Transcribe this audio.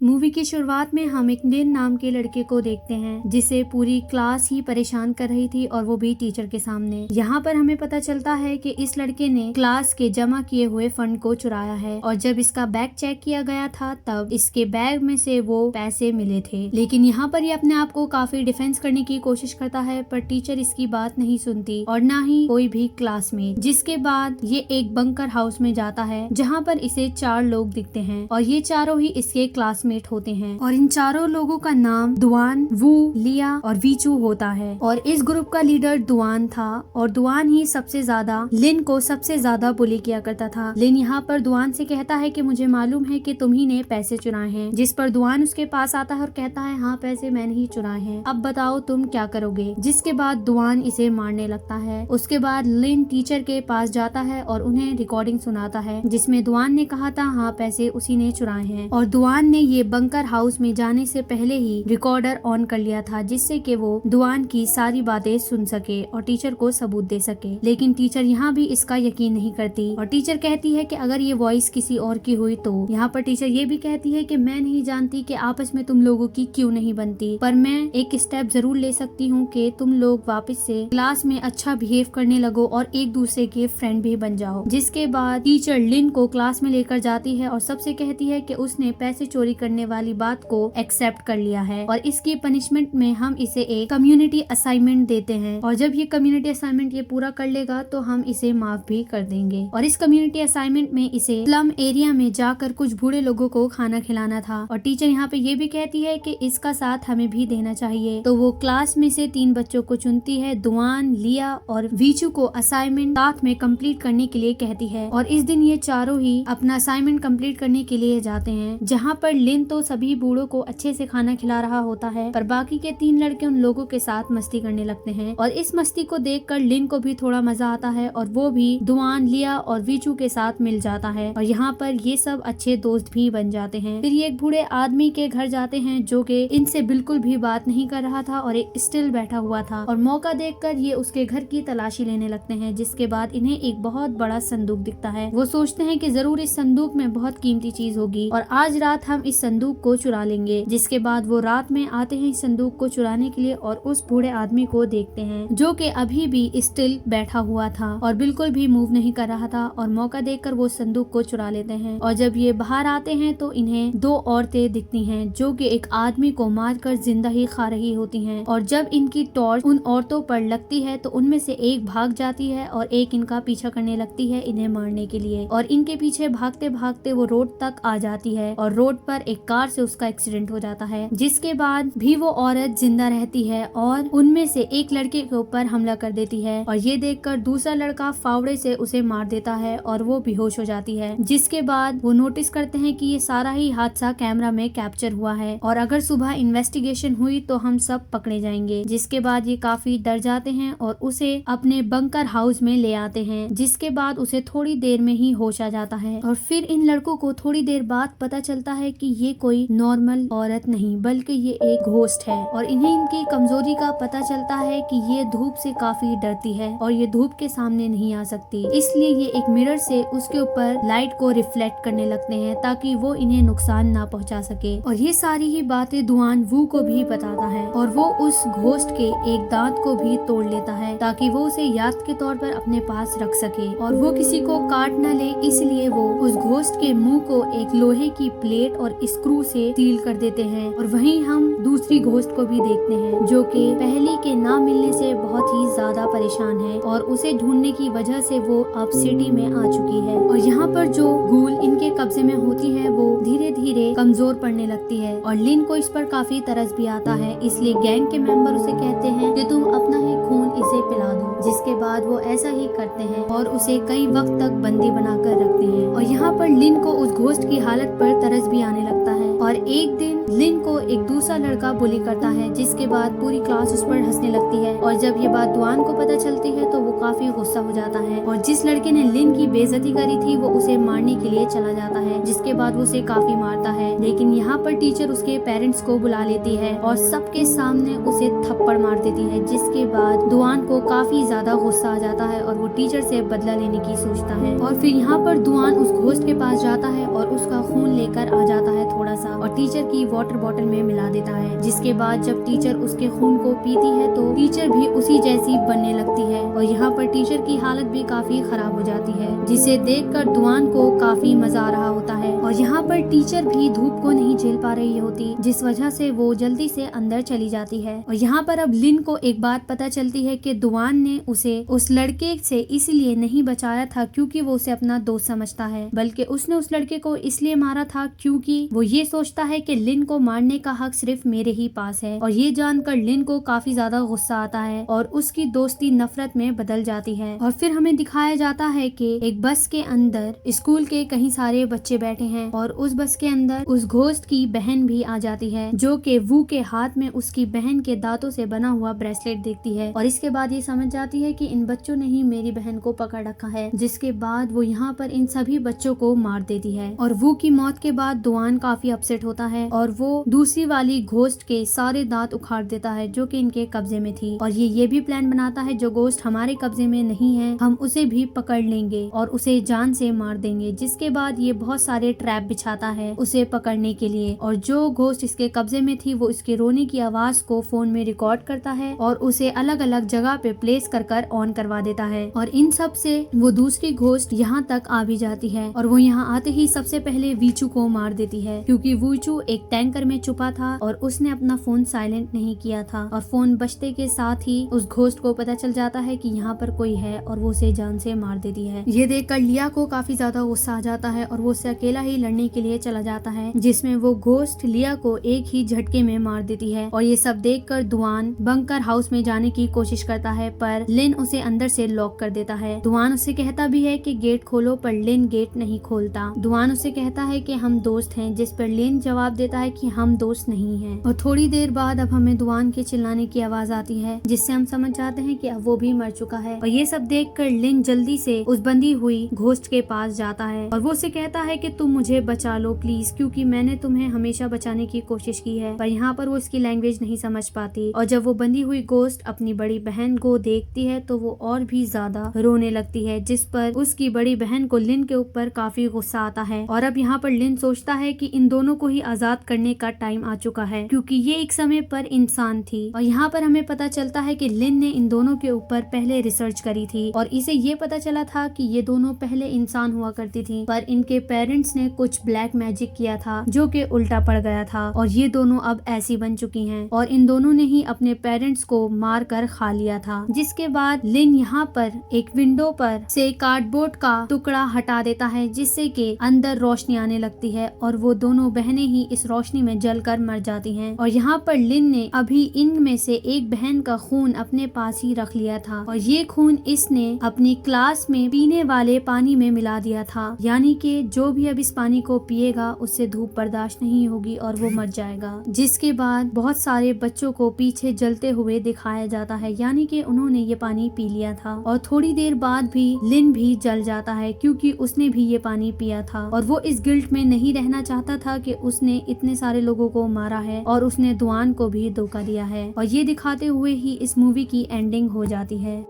Movie की शुरुआत में हम एक लिन नाम के लड़के को देखते हैं जिसे पूरी क्लास ही परेशान कर रही थी और वो भी टीचर के सामने। यहाँ पर हमें पता चलता है कि इस लड़के ने क्लास के जमा किए हुए फंड को चुराया है और जब इसका बैग चेक किया गया था तब इसके बैग में से वो पैसे मिले थे। लेकिन यहाँ पर ये अपने आप को काफी डिफेंस करने की कोशिश करता है पर टीचर इसकी बात नहीं सुनती और ना ही कोई भी क्लासमेट। जिसके बाद ये एक बंकर हाउस में जाता है जहाँ पर इसे 4 लोग दिखते हैं और ये चारों ही इसके क्लासमेट होते हैं और इन चारों लोगों का नाम दुआन, वू, लिया और वीचू होता है। और इस ग्रुप का लीडर दुआन था और दुआन ही सबसे ज्यादा लिन को सबसे ज्यादा बुली किया करता था। लिन यहाँ पर दुआन से कहता है कि मुझे मालूम है कि तुम ही ने पैसे चुराए हैं, जिस पर दुआन उसके पास आता है और कहता है हाँ पैसे मैंने ही चुराए हैं, अब बताओ तुम क्या करोगे। जिसके बाद दुआन इसे मारने लगता है। उसके बाद लिन टीचर के पास जाता है और उन्हें रिकॉर्डिंग सुनाता है जिसमें दुआन ने कहा था हाँ पैसे उसी ने चुराए हैं और दुआन ने ये बंकर हाउस में जाने से पहले ही रिकॉर्डर ऑन कर लिया था जिससे कि वो दुआन की सारी बातें सुन सके और टीचर को सबूत दे सके। लेकिन टीचर यहाँ भी इसका यकीन नहीं करती और टीचर कहती है कि अगर ये वॉइस किसी और की हुई तो। यहाँ पर टीचर ये भी कहती है कि मैं नहीं जानती कि आपस में तुम लोगों की क्यों नहीं बनती, पर मैं एक स्टेप जरूर ले सकती हूँ कि तुम लोग वापस से क्लास में अच्छा बिहेव करने लगो और एक दूसरे के फ्रेंड भी बन जाओ। जिसके बाद टीचर लिन को क्लास में लेकर जाती है और सबसे कहती है कि उसने पैसे चोरी करने वाली बात को एक्सेप्ट कर लिया है और इसकी पनिशमेंट में हम इसे एक कम्युनिटी असाइनमेंट देते हैं और जब ये कम्युनिटी असाइनमेंट ये पूरा कर लेगा तो हम इसे माफ भी कर देंगे। और इस कम्युनिटी असाइनमेंट में इसे स्लम एरिया में जाकर कुछ बूढ़े लोगों को खाना खिलाना था और टीचर यहाँ पे ये भी कहती है कि इसका साथ हमें भी देना चाहिए। तो वो क्लास में से 3 बच्चों को चुनती है, दुआन, लिया और वीचू को असाइनमेंट साथ में कंप्लीट करने के लिए कहती है और इस दिन ये चारों ही अपना असाइनमेंट कंप्लीट करने के लिए जाते हैं। जहाँ पर लिन तो सभी बूढ़ों को अच्छे से खाना खिला रहा होता है पर बाकी के 3 लड़के उन लोगों के साथ मस्ती करने लगते हैं और इस मस्ती को देखकर लिन को भी थोड़ा मजा आता है और वो भी दुआन, लिया और वीचू के साथ मिल जाता है और यहाँ पर ये सब अच्छे दोस्त भी बन जाते हैं। फिर ये एक बूढ़े आदमी के घर जाते हैं जो कि इनसे बिल्कुल भी बात नहीं कर रहा था और एक स्टिल बैठा हुआ था और मौका देखकर ये उसके घर की तलाशी लेने लगते हैं। जिसके बाद इन्हें एक बहुत बड़ा संदूक दिखता है। वो सोचते हैं कि जरूर इस संदूक में बहुत कीमती चीज होगी और आज रात हम इस संदूक को चुरा लेंगे। जिसके बाद वो रात में आते हैं इस संदूक को चुराने के लिए और उस बूढ़े आदमी को देखते हैं जो कि अभी भी स्टिल बैठा हुआ था और बिल्कुल भी मूव नहीं कर रहा था और मौका देखकर वो संदूक को चुरा लेते हैं। और जब ये बाहर आते हैं तो इन्हें 2 औरतें दिखती हैं जो कि एक आदमी को मारकर जिंदा ही खा रही होती हैं और जब इनकी टॉर्च उन औरतों पर लगती है तो उनमें से एक भाग जाती है और एक इनका पीछा करने लगती है इन्हें मारने के लिए और इनके पीछे भागते भागते वो रोड तक आ जाती है और रोड पर एक कार से उसका एक्सीडेंट हो जाता है। जिसके बाद भी वो औरत जिंदा रहती है और उनमें से एक लड़के के ऊपर हमला कर देती है और ये देखकर दूसरा लड़का फावड़े से उसे मार देता है और वो बेहोश हो जाती है। जिसके बाद वो नोटिस करते हैं कि ये सारा ही हादसा कैमरा में कैप्चर हुआ है और अगर सुबह इन्वेस्टिगेशन हुई तो हम सब पकड़े जाएंगे। जिसके बाद ये काफी डर जाते हैं और उसे अपने बंकर हाउस में ले आते हैं। जिसके बाद उसे थोड़ी देर में ही होश आ जाता है और फिर इन लड़कों को थोड़ी देर बाद पता चलता है कि ये कोई नॉर्मल औरत नहीं बल्कि ये एक घोस्ट है और इन्हें इनकी कमजोरी का पता चलता है कि ये धूप से काफी डरती है और ये धूप के सामने नहीं आ सकती, इसलिए ये एक मिरर से उसके ऊपर लाइट को रिफ्लेक्ट करने लगते हैं ताकि वो इन्हें नुकसान ना पहुंचा सके। और ये सारी ही बातें दुआन वू को भी बताता है और वो उस घोस्ट के एक दांत को भी तोड़ लेता है ताकि वो उसे याद के तौर पर अपने पास रख सके और वो किसी को काट न ले, इसलिए वो उस घोस्ट के मुंह को एक लोहे की प्लेट और स्क्रू से सील कर देते हैं। और वहीं हम दूसरी घोस्ट को भी देखते हैं जो कि पहली के ना मिलने से बहुत ही ज्यादा परेशान है और उसे ढूंढने की वजह से वो अब सिटी में आ चुकी है। और यहाँ पर जो गूल इनके कब्जे में होती है वो धीरे धीरे कमजोर पड़ने लगती है और लिन को इस पर काफी तरस भी आता है, इसलिए गैंग के मेंबर उसे कहते हैं कि तुम अपना ही खून इसे पिला दो। जिसके बाद वो ऐसा ही करते हैं और उसे कई वक्त तक बंदी बनाकर रखते हैं। और यहाँ पर लिन को उस घोस्ट की हालत पर तरस भी आने लगता है और एक दिन लिन को एक दूसरा लड़का बुली करता है जिसके बाद पूरी क्लास उस पर हंसने लगती है और जब ये बात दुआन को पता चलती है तो वो काफी गुस्सा हो जाता है और जिस लड़के ने लिन की बेइज्जती करी थी वो उसे मारने के लिए चला जाता है। जिसके बाद वो उसे काफी मारता है लेकिन यहाँ पर टीचर उसके पेरेंट्स को बुला लेती है और सबके सामने उसे थप्पड़ मार देती है। जिसके बाद दुआन को काफी ज्यादा गुस्सा आ जाता है और वो टीचर से बदला लेने की सोचता है और फिर यहाँ पर दुआन उस घोस्ट के पास जाता है और उसका खून लेकर आ जाता है थोड़ा सा था और टीचर की वाटर बॉटल में मिला देता है। जिसके बाद जब टीचर उसके खून को पीती है तो टीचर भी उसी जैसी बनने लगती है और यहाँ पर टीचर की हालत भी काफी खराब हो जाती है, जिसे देखकर दुआन को काफी मजा आ रहा होता है। और यहाँ पर टीचर भी धूप को नहीं झेल पा रही होती, जिस वजह से वो जल्दी से अंदर चली जाती है। और यहाँ पर अब लिन को एक बात पता चलती है कि दुआन ने उसे उस लड़के से इसलिए नहीं बचाया था क्योंकि वो उसे अपना दोस्त समझता है, बल्कि उसने उस लड़के को इसलिए मारा था क्योंकि वो ये सोचता है कि लिन को मारने का हक सिर्फ मेरे ही पास है। और ये जानकर लिन को काफी ज्यादा गुस्सा आता है और उसकी दोस्ती नफरत में बदल जाती है। और फिर हमें दिखाया जाता है कि एक बस के अंदर स्कूल के कई सारे बच्चे बैठे हैं और उस बस के अंदर उस घोस्ट की बहन भी आ जाती है, जो कि वू के हाथ में उसकी बहन के दांतों से बना हुआ ब्रेसलेट देखती है। और इसके बाद ये समझ जाती है कि इन बच्चों ने ही मेरी बहन को पकड़ रखा है, जिसके बाद वो यहाँ पर इन सभी बच्चों को मार देती है। और वू की मौत के बाद दुआन काफी अपसेट होता है और वो दूसरी वाली घोस्ट के सारे दांत उखाड़ देता है जो कि इनके कब्जे में थी। और ये भी प्लान बनाता है जो घोस्ट हमारे कब्जे में नहीं है हम उसे भी पकड़ लेंगे और उसे जान से मार देंगे। जिसके बाद ये बहुत सारे ट्रैप बिछाता है उसे पकड़ने के लिए। और जो घोस्ट इसके कब्जे में थी वो इसके रोने की आवाज को फोन में रिकॉर्ड करता है और उसे अलग अलग जगह पे प्लेस कर ऑन करवा देता है। और इन सब से वो दूसरी घोस्ट यहाँ तक आ भी जाती है और वो यहाँ आते ही सबसे पहले वीचू को मार देती है, क्योंकि वीचू एक टैंकर में छुपा था और उसने अपना फोन साइलेंट नहीं किया था। और फोन बजते के साथ ही उस घोस्ट को पता चल जाता है कि यहाँ पर कोई है और वो उसे जान से मार देती है। ये देखकर लिया को काफी ज्यादा गुस्सा आ जाता है और वो उससे अकेला ही लड़ने के लिए चला जाता है, जिसमें वो घोस्ट लिया को एक ही झटके में मार देती है। और ये सब देखकर दुआन बंकर हाउस में जाने की कोशिश करता है पर लिन उसे अंदर से लॉक कर देता है। दुआन उसे कहता भी है कि गेट खोलो पर लिन गेट नहीं खोलता। दुआन उसे कहता है कि हम दोस्त हैं, जिस पर लिन जवाब देता है कि हम दोस्त नहीं हैं। और थोड़ी देर बाद अब हमें दुआन के चिल्लाने की आवाज आती है, जिससे हम समझ जाते हैं कि अब वो भी मर चुका है। और ये सब देखकर लिन जल्दी से उस बंदी हुई घोस्ट के पास जाता है और वो उसे कहता है कि तुम मुझे बचा लो प्लीज, क्योंकि मैंने तुम्हें हमेशा बचाने की कोशिश की है। पर यहाँ पर वो इसकी लैंग्वेज नहीं समझ पाती और जब वो बंदी हुई घोस्ट अपनी बड़ी बहन को देखती है तो वो और भी ज्यादा रोने लगती है, जिस पर उसकी बड़ी बहन को लिन के ऊपर काफी गुस्सा आता है। और अब यहाँ पर लिन सोचता है कि इन दोनों को ही आजाद करने का टाइम आ चुका है, क्योंकि ये एक समय पर इंसान थी। और यहाँ पर हमें पता चलता है कि लिन ने इन दोनों के ऊपर पहले रिसर्च करी थी और इसे ये पता चला था कि ये दोनों पहले इंसान हुआ करती थी, पर इनके पेरेंट्स ने कुछ ब्लैक मैजिक किया था जो कि उल्टा पड़ गया था और ये दोनों अब ऐसी बन चुकी हैं और इन दोनों ने ही अपने पेरेंट्स को मार कर खा लिया था। जिसके बाद लिन यहाँ पर एक विंडो पर से कार्डबोर्ड का टुकड़ा हटा देता है, जिससे कि अंदर रोशनी आने लगती है और वो दोनों बहनें ही इस रोशनी में जलकर मर जाती हैं। और यहाँ पर लिन ने अभी इनमें से एक बहन का खून अपने पास ही रख लिया था और ये खून इसने अपनी क्लास में पीने वाले पानी में मिला दिया था, यानी कि जो भी अब इस पानी को पिएगा उससे धूप बर्दाश्त नहीं होगी और वो मर जाएगा। जिसके बाद बहुत सारे बच्चों को पीछे जलते हुए दिखाया जाता है, यानी कि उन्होंने ये पानी पी लिया था। और थोड़ी देर बाद भी लिन भी जल जाता है क्योंकि उसने भी ये पानी पिया था और वो इस गिल्ट में नहीं रहना चाहता था कि उसने इतने सारे लोगों को मारा है और उसने दुआन को भी धोखा दिया है। और ये दिखाते हुए ही इस मूवी की एंडिंग हो जाती है।